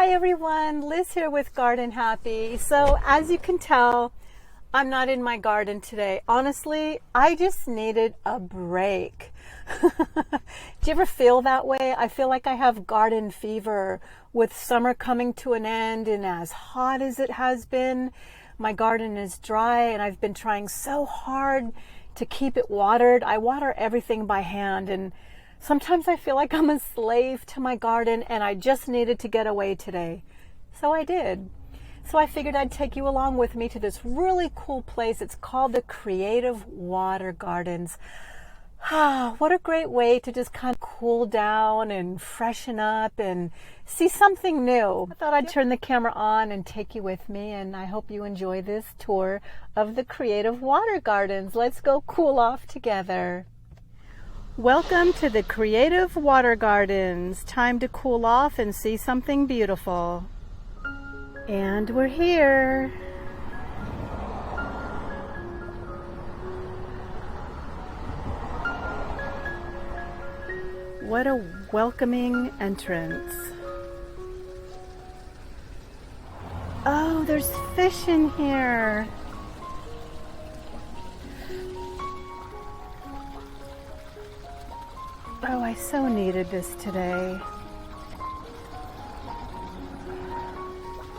Hi everyone, Liz here with Garden Happy. So as you can tell, I'm not in my garden today. Honestly, I just needed a break. Do you ever feel that way? I feel like I have garden fever with summer coming to an end, and as hot as it has been, my garden is dry and I've been trying so hard to keep it watered. I water everything by hand, and sometimes I feel like I'm a slave to my garden, and I just needed to get away today. So I did. So I figured I'd take you along with me to this really cool place. It's called the Creative Water Gardens. What a great way to just kind of cool down and freshen up and see something new. I thought I'd turn the camera on and take you with me, and I hope you enjoy this tour of the Creative Water Gardens. Let's go cool off together. Welcome to the Creative Water Gardens. Time to cool off and see something beautiful. And we're here. What a welcoming entrance. Oh, there's fish in here. Oh, I so needed this today.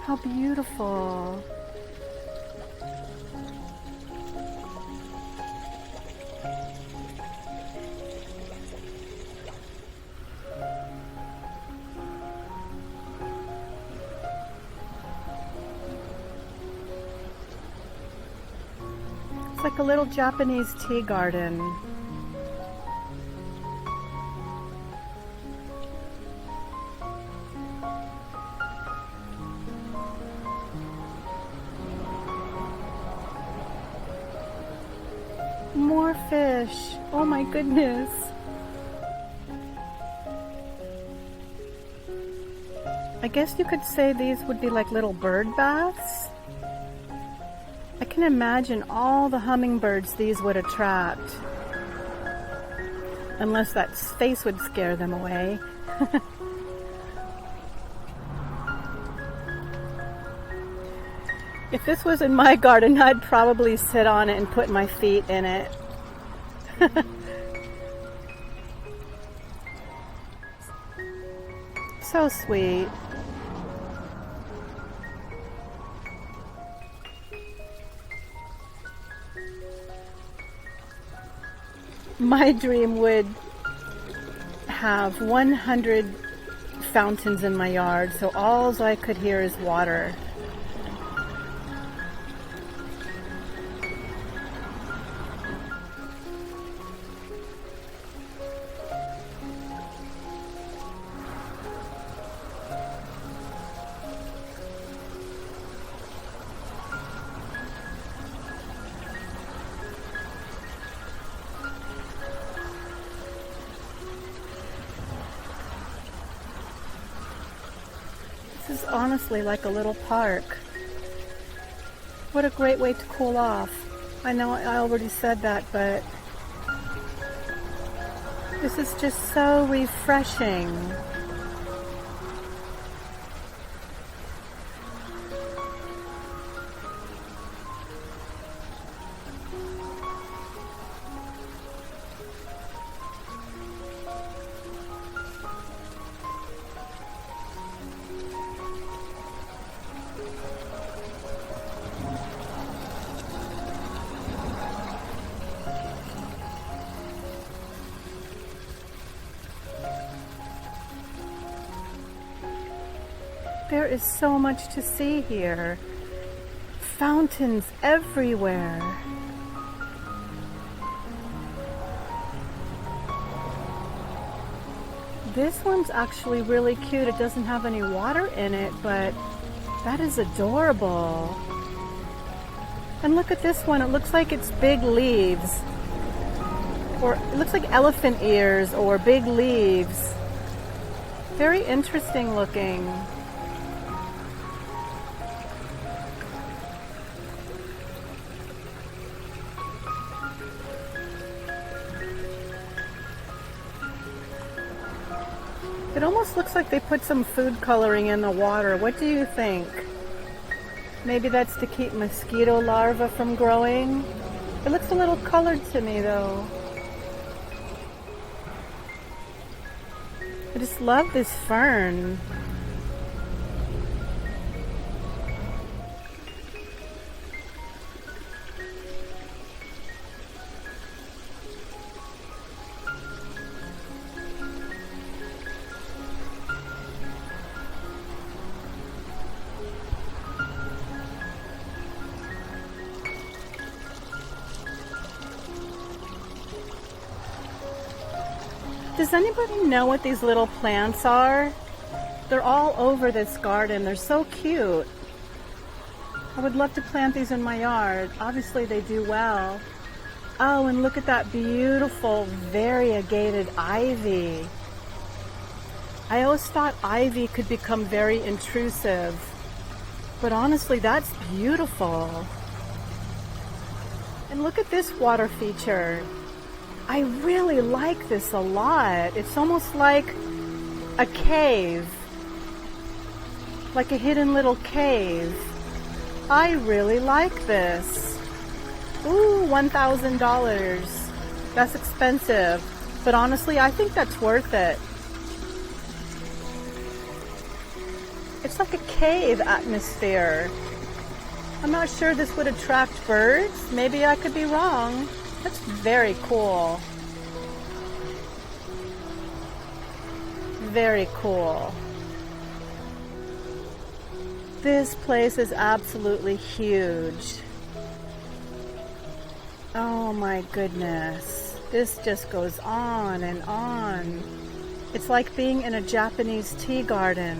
How beautiful. It's like a little Japanese tea garden. More fish. Oh my goodness. I guess you could say these would be like little bird baths. I can imagine all the hummingbirds these would attract. Unless that space would scare them away. If this was in my garden, I'd probably sit on it and put my feet in it. So sweet. My dream would have 100 fountains in my yard, so all I could hear is water. This is honestly like a little park. What a great way to cool off. I know I already said that, but this is just so refreshing. There is so much to see here. Fountains everywhere. This one's actually really cute. It doesn't have any water in it, but that is adorable. And look at this one. It looks like it's big leaves. Or it looks like elephant ears or big leaves. Very interesting looking. It almost looks like they put some food coloring in the water. What do you think? Maybe that's to keep mosquito larvae from growing. It looks a little colored to me though. I just love this fern. Does anybody know what these little plants are? They're all over this garden. They're so cute. I would love to plant these in my yard. Obviously they do well. Oh, and look at that beautiful variegated ivy. I always thought ivy could become very intrusive, but honestly that's beautiful. And look at this water feature. I really like this a lot. It's almost like a cave, like a hidden little cave. I really like this. Ooh, $1,000. That's expensive, but honestly, I think that's worth it. It's like a cave atmosphere. I'm not sure this would attract birds. Maybe I could be wrong. That's very cool. Very cool. This place is absolutely huge. Oh my goodness. This just goes on and on. It's like being in a Japanese tea garden.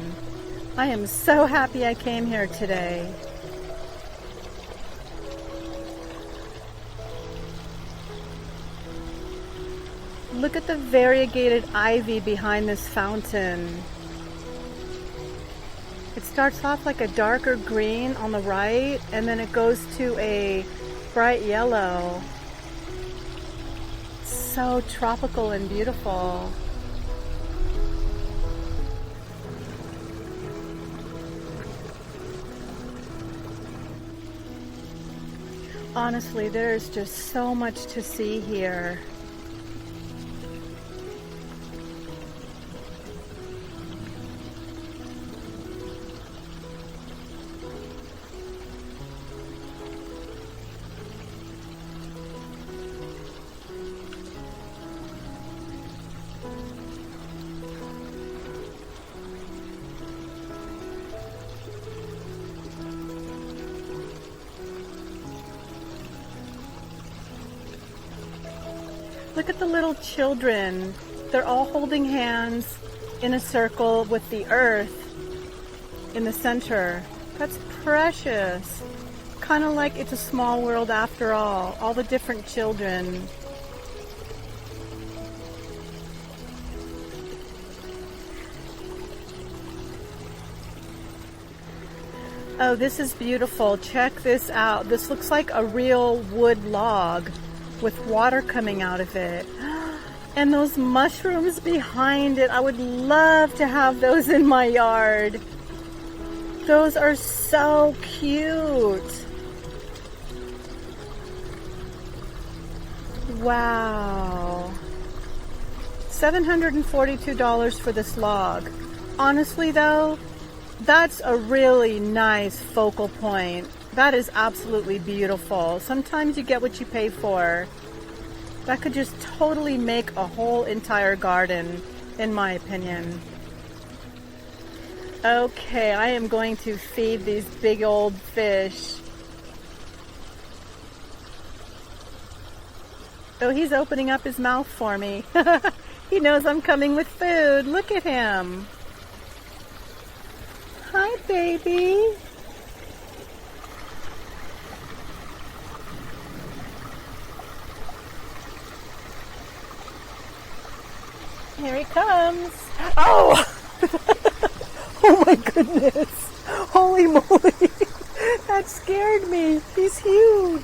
I am so happy I came here today. Look at the variegated ivy behind this fountain. It starts off like a darker green on the right, and then it goes to a bright yellow. So tropical and beautiful. Honestly, there's just so much to see here. Look at the little children. They're all holding hands in a circle with the earth in the center. That's precious. Kind of like It's a Small World after all the different children. Oh, this is beautiful. Check this out. This looks like a real wood log with water coming out of it. And those mushrooms behind it, I would love to have those in my yard. Those are so cute. Wow. $742 for this log. Honestly though, that's a really nice focal point. That is absolutely beautiful. Sometimes you get what you pay for. That could just totally make a whole entire garden, in my opinion. Okay, I am going to feed these big old fish. Oh, he's opening up his mouth for me. He knows I'm coming with food. Look at him. Hi, baby. Here he comes. Oh! Oh my goodness. Holy moly. That scared me. He's huge.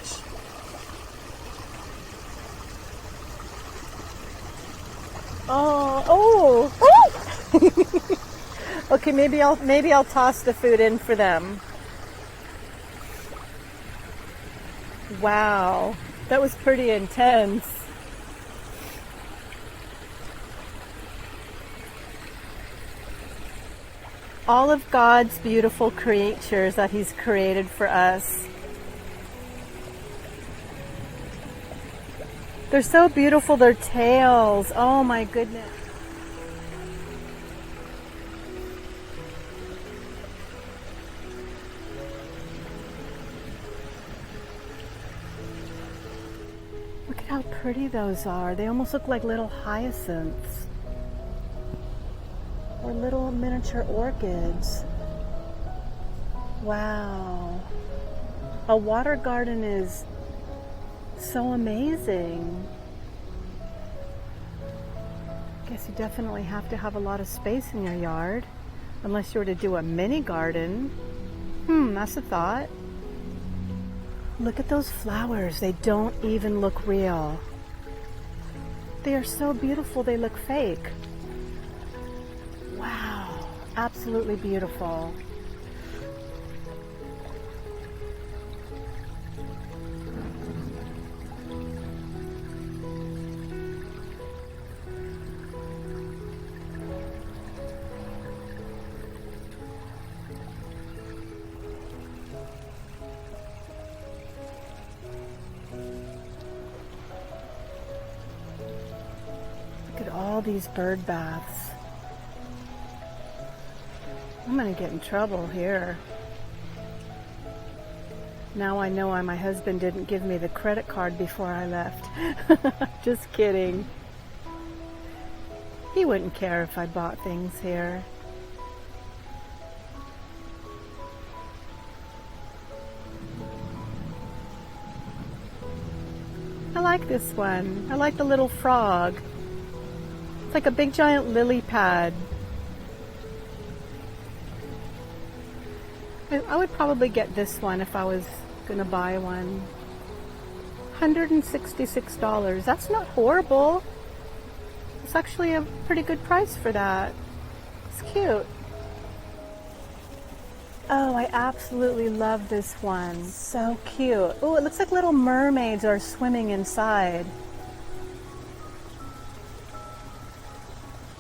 Oh, oh, oh! maybe I'll toss the food in for them. Wow, that was pretty intense. All of God's beautiful creatures that He's created for us. They're so beautiful, their tails. Oh my goodness. Look at how pretty those are. They almost look like little hyacinths. Or little miniature orchids. Wow. A water garden is so amazing. Guess you definitely have to have a lot of space in your yard, unless you were to do a mini garden. That's a thought. Look at those flowers. They don't even look real. They are so beautiful, they look fake. Wow, absolutely beautiful. Look at all these bird baths. I'm gonna get in trouble here. Now I know why my husband didn't give me the credit card before I left. Just kidding. He wouldn't care if I bought things here. I like this one. I like the little frog. It's like a big giant lily pad. I would probably get this one if I was going to buy one. $166. That's not horrible. It's actually a pretty good price for that. It's cute. Oh, I absolutely love this one. So cute. Oh, it looks like little mermaids are swimming inside.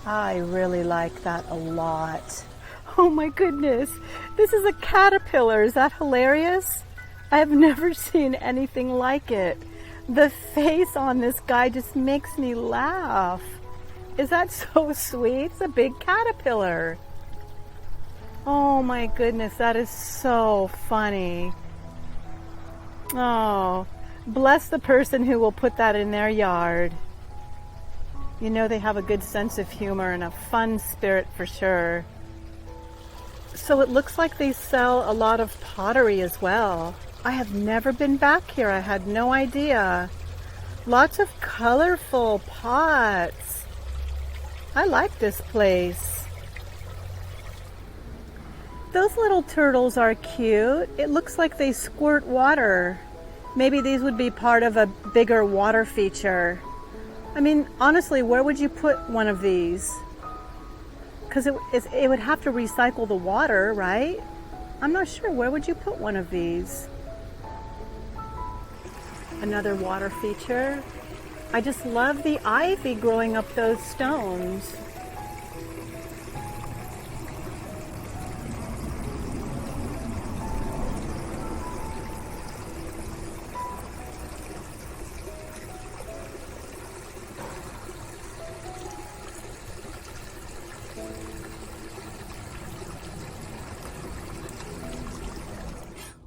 I really like that a lot. Oh my goodness, this is a caterpillar. Is that hilarious? I have never seen anything like it. The face on this guy just makes me laugh. Is that so sweet? It's a big caterpillar. Oh my goodness, that is so funny. Oh, bless the person who will put that in their yard. You know they have a good sense of humor and a fun spirit for sure. So it looks like they sell a lot of pottery as well. I have never been back here. I had no idea. Lots of colorful pots. I like this place. Those little turtles are cute. It looks like they squirt water. Maybe these would be part of a bigger water feature. I mean, honestly, where would you put one of these? Because it would have to recycle the water, right? I'm not sure. Where would you put one of these? Another water feature. I just love the ivy growing up those stones.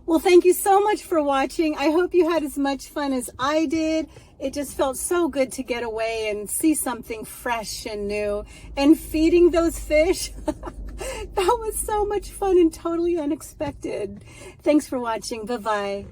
Well, thank you so much for watching. I hope you had as much fun as I did. It just felt so good to get away and see something fresh and new. And feeding those fish, that was so much fun and totally unexpected. Thanks for watching. Bye-bye.